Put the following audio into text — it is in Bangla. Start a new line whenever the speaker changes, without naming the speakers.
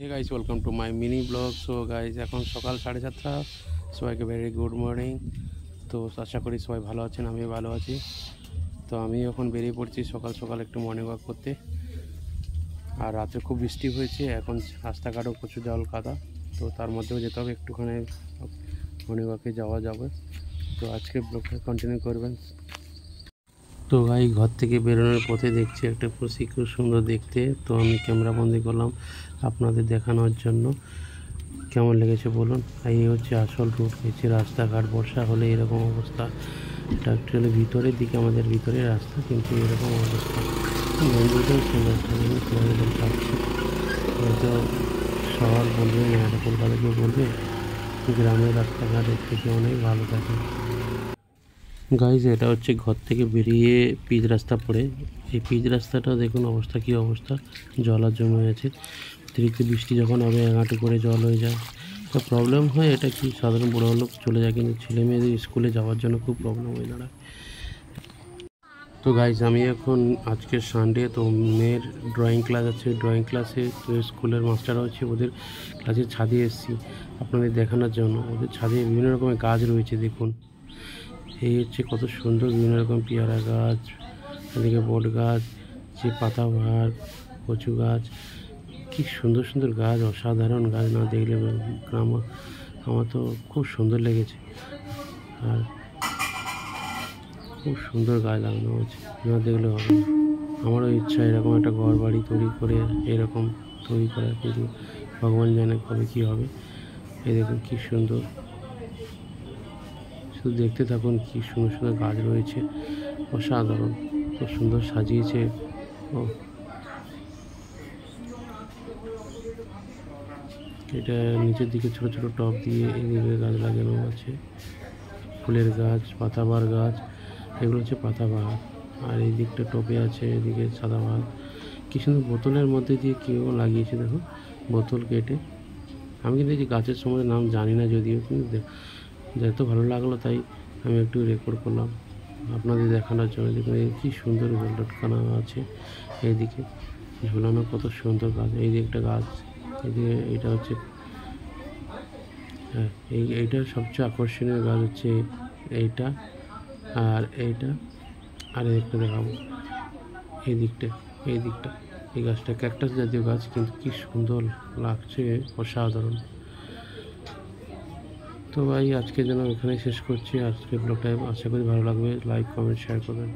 Hey guys, welcome to my mini blog. So guys, এখন সকাল 7:30। সবাইকে ভেরি গুড মর্নিং। তো আশা করি সবাই ভালো আছেন, আমিও ভালো আছি। তো আমি এখন বেরিয়ে পড়ছি সকাল সকাল একটু মর্নিং ওয়াক করতে। আর রাতে খুব বৃষ্টি হয়েছে, এখন রাস্তাঘাটও প্রচুর জল কাদা। তো তার মধ্যেও যেতে হবে, একটুখানি মর্নিং ওয়াকে যাওয়া যাবে। তো আজকে ব্লগটা কন্টিনিউ করবেন। তো ভাই, ঘর থেকে বেরোনোর পথে দেখছি একটা পশি খুব সুন্দর দেখতে। তো আমি ক্যামেরা বন্দি করলাম আপনাদের দেখানোর জন্য। কেমন লেগেছে বলুন। এই হচ্ছে আসল রুট, হচ্ছে রাস্তাঘাট বর্ষা হলে এরকম অবস্থা। এটা অ্যাকচুয়ালি ভিতরের দিকে, আমাদের ভিতরের রাস্তা, কিন্তু এরকম অবস্থা। মেন রোডেও সেম রাস্তা, কিন্তু এরকম থাকছে। হয়তো শহর বলবে না, এটা কলকাতা কেউ বলবে। গ্রামের রাস্তাঘাটের থেকে অনেক ভালো থাকে। গাইজ, এটা হচ্ছে ঘর থেকে বেরিয়ে পিচ রাস্তা পড়ে। এই পিচ রাস্তাটা দেখুন অবস্থা, কী অবস্থা, জল আর জমে আছে। অতিরিক্ত বৃষ্টি যখন হবে হাঁটু করে জল হয়ে যায়, তো প্রবলেম হয়। এটা কি সাধারণ বড় লোক চলে যায়, কিন্তু ছেলে মেয়েদের স্কুলে যাওয়ার জন্য খুব প্রবলেম হয়ে দাঁড়ায়। তো গাইজ, আমি এখন আজকে সানডে, তো মেয়ের ড্রয়িং ক্লাস আছে। ড্রয়িং ক্লাসে স্কুলের মাস্টাররা হচ্ছে, ওদের ক্লাসের ছাদে এসেছি আপনাদের দেখানোর জন্য। ওদের ছাদে বিভিন্ন রকমের গাছ রয়েছে, দেখুন। এই হচ্ছে কত সুন্দর বিভিন্ন রকম পেয়ারা গাছ, এদিকে বট গাছ, যে পাতাবাহার, কচু গাছ, কি সুন্দর সুন্দর গাছ, অসাধারণ গাছ। না দেখলে গ্রাম, আমার তো খুব সুন্দর লেগেছে। আর খুব সুন্দর গাছ লাগানো আছে, না দেখলে হবে না। আমারও ইচ্ছা এরকম একটা ঘর বাড়ি তৈরি করে, এরকম তৈরি করার, কিন্তু ভগবান জানে কবে কী হবে। এই দেখুন কি সুন্দর, শুধু দেখতে থাকুন। কি সুন্দর সুন্দর গাছ রয়েছে, অসাধারণ, খুব সুন্দর সাজিয়েছে। ও, এটা নিচের দিকে ছোট ছোট টব দিয়ে এদিকে গাছ লাগানো আছে। ফুলের গাছ, পাতাবাহার গাছ, এগুলো হচ্ছে পাতাবাহার। আর এই দিকটা টবে আছে, এদিকে সাদাবাহার। কি সুন্দর বোতলের মধ্যে দিয়ে কেউ লাগিয়েছে, দেখো, বোতল কেটে। আমি কিন্তু এই যে গাছের সম্বন্ধে নাম জানি না যদিও, কিন্তু এত ভালো লাগলো, তাই আমি একটু রেকর্ড করলাম আপনাদের দেখানোর জন্য। দেখুন কী সুন্দর গোল লটকানো আছে, এইদিকে ঝুলানো কত সুন্দর গাছ। এই দিকে একটা গাছ, এদিকে এটা হচ্ছে, হ্যাঁ, এইটা সবচেয়ে আকর্ষণীয় গাছ হচ্ছে এইটা, আর এইটা, আর একটা দেখাবো এই দিকটা, এই দিকটা। এই গাছটা ক্যাকটাস জাতীয় গাছ, কিন্তু কি সুন্দর লাগছে, অসাধারণ। তো ভাই, আজকের জন্য এখানেই শেষ করছি। আজকের ব্লগটা আশা করি ভালো লাগবে। লাইক, কমেন্ট, শেয়ার করবেন।